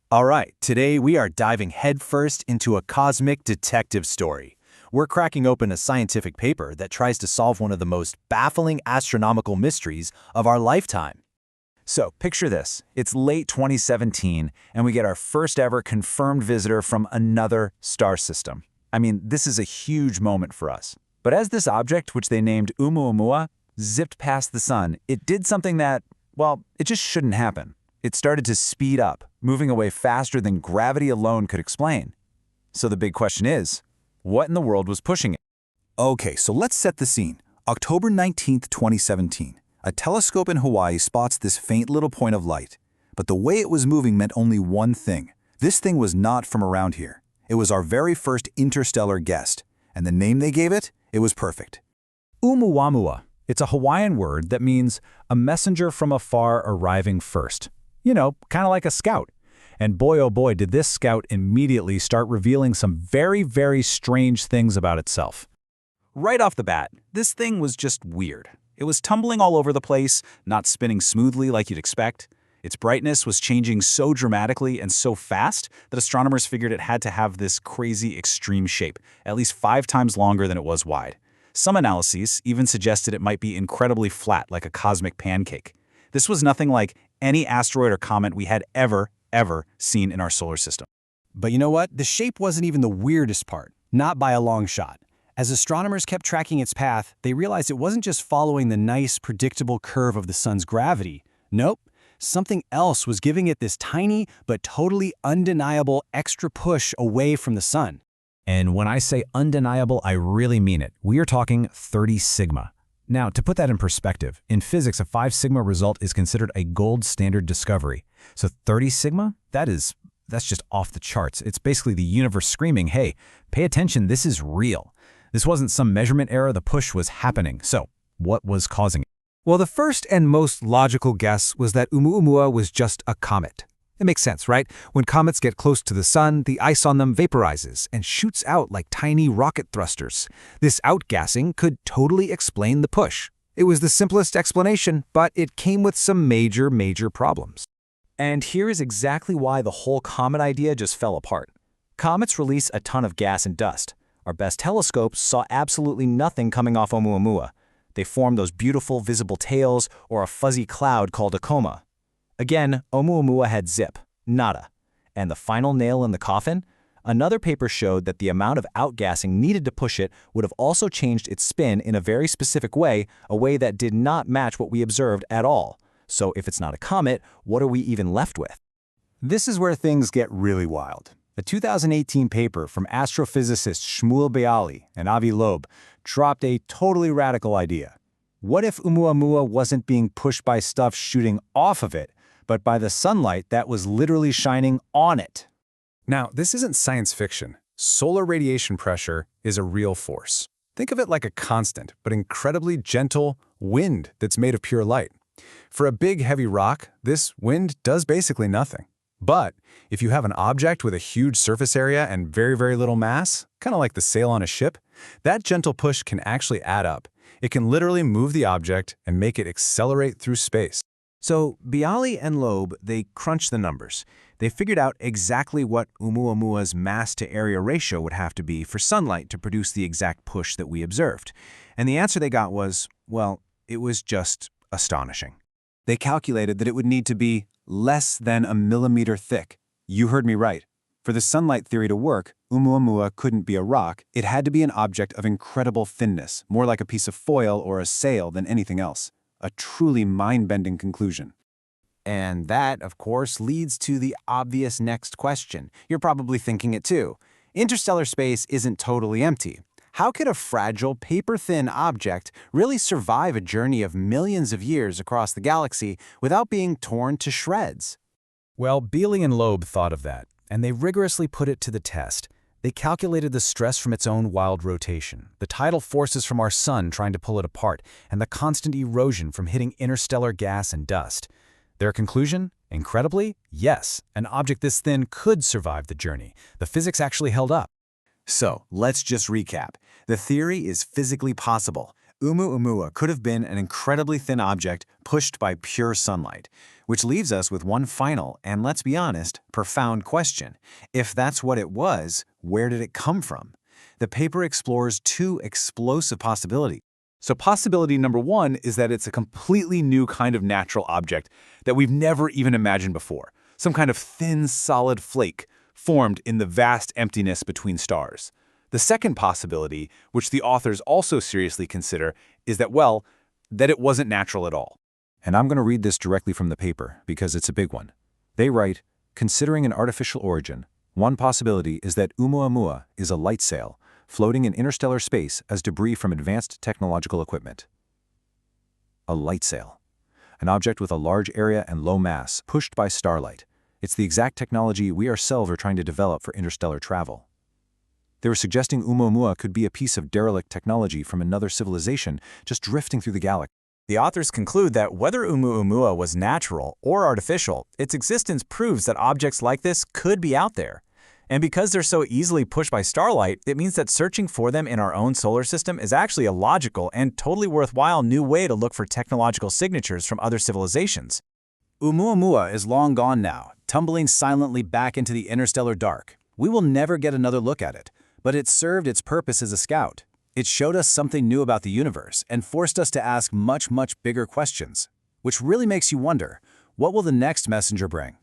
All right, today we are diving headfirst into a cosmic detective story. We're cracking open a scientific paper that tries to solve one of the most baffling astronomical mysteries of our lifetime. So, picture this. It's late 2017, and we get our first ever confirmed visitor from another star system. I mean, this is a huge moment for us. But as this object, which they named Oumuamua, zipped past the sun, it did something that, well, it just shouldn't happen. It started to speed up, moving away faster than gravity alone could explain. So the big question is, what in the world was pushing it? Okay, so let's set the scene. October 19th, 2017. A telescope in Hawaii spots this faint little point of light. But the way it was moving meant only one thing. This thing was not from around here. It was our very first interstellar guest. And the name they gave it? It was perfect. Oumuamua. It's a Hawaiian word that means a messenger from afar arriving first. You know, kind of like a scout. And boy, oh boy, did this scout immediately start revealing some very, very strange things about itself. Right off the bat, this thing was just weird. It was tumbling all over the place, not spinning smoothly like you'd expect. Its brightness was changing so dramatically and so fast that astronomers figured it had to have this crazy extreme shape, at least 5 times longer than it was wide. Some analyses even suggested it might be incredibly flat, like a cosmic pancake. This was nothing like any asteroid or comet we had ever seen in our solar system. But you know what? The shape wasn't even the weirdest part, not by a long shot. As astronomers kept tracking its path, they realized it wasn't just following the nice, predictable curve of the sun's gravity. Nope, something else was giving it this tiny but totally undeniable extra push away from the sun. And when I say undeniable, I really mean it. We are talking 30 sigma. Now, to put that in perspective, in physics, a 5 sigma result is considered a gold standard discovery. So 30 sigma, that's just off the charts. It's basically the universe screaming, hey, pay attention, this is real. This wasn't some measurement error, the push was happening. So, what was causing it? Well, the first and most logical guess was that Oumuamua was just a comet. It makes sense, right? When comets get close to the sun, the ice on them vaporizes and shoots out like tiny rocket thrusters. This outgassing could totally explain the push. It was the simplest explanation, but it came with some major problems. And here is exactly why the whole comet idea just fell apart. Comets release a ton of gas and dust. Our best telescopes saw absolutely nothing coming off Oumuamua. They formed those beautiful visible tails or a fuzzy cloud called a coma. Again, Oumuamua had zip, nada. And the final nail in the coffin? Another paper showed that the amount of outgassing needed to push it would have also changed its spin in a very specific way, a way that did not match what we observed at all. So if it's not a comet, what are we even left with? This is where things get really wild. A 2018 paper from astrophysicists Shmuel Beali and Avi Loeb dropped a totally radical idea. What if Oumuamua wasn't being pushed by stuff shooting off of it, but by the sunlight that was literally shining on it? Now, this isn't science fiction. Solar radiation pressure is a real force. Think of it like a constant, but incredibly gentle wind that's made of pure light. For a big, heavy rock, this wind does basically nothing. But if you have an object with a huge surface area and very little mass, kind of like the sail on a ship, that gentle push can actually add up. It can literally move the object and make it accelerate through space. So Beali and Loeb, they crunched the numbers. They figured out exactly what Oumuamua's mass-to-area ratio would have to be for sunlight to produce the exact push that we observed. And the answer they got was, well, it was just astonishing. They calculated that it would need to be less than a millimeter thick. You heard me right. For the sunlight theory to work, Oumuamua couldn't be a rock. It had to be an object of incredible thinness, more like a piece of foil or a sail than anything else. A truly mind-bending conclusion. And that, of course, leads to the obvious next question. You're probably thinking it too. Interstellar space isn't totally empty. How could a fragile, paper-thin object really survive a journey of millions of years across the galaxy without being torn to shreds? Well, Beali and Loeb thought of that, and they rigorously put it to the test. They calculated the stress from its own wild rotation, the tidal forces from our sun trying to pull it apart, and the constant erosion from hitting interstellar gas and dust. Their conclusion? Incredibly, yes, an object this thin could survive the journey. The physics actually held up. So, let's just recap. The theory is physically possible. Oumuamua could have been an incredibly thin object pushed by pure sunlight, which leaves us with one final and, let's be honest, profound question. If that's what it was, where did it come from? The paper explores two explosive possibilities. So possibility number one is that it's a completely new kind of natural object that we've never even imagined before, some kind of thin, solid flake formed in the vast emptiness between stars. The second possibility, which the authors also seriously consider, is that, well, that it wasn't natural at all. And I'm going to read this directly from the paper because it's a big one. They write, considering an artificial origin, one possibility is that Oumuamua is a light sail, floating in interstellar space as debris from advanced technological equipment. A light sail. An object with a large area and low mass, pushed by starlight. It's the exact technology we ourselves are trying to develop for interstellar travel. They were suggesting Oumuamua could be a piece of derelict technology from another civilization just drifting through the galaxy. The authors conclude that whether Oumuamua was natural or artificial, its existence proves that objects like this could be out there. And because they're so easily pushed by starlight, it means that searching for them in our own solar system is actually a logical and totally worthwhile new way to look for technological signatures from other civilizations. Oumuamua is long gone now, tumbling silently back into the interstellar dark. We will never get another look at it, but it served its purpose as a scout. It showed us something new about the universe and forced us to ask much, much bigger questions, which really makes you wonder, what will the next messenger bring?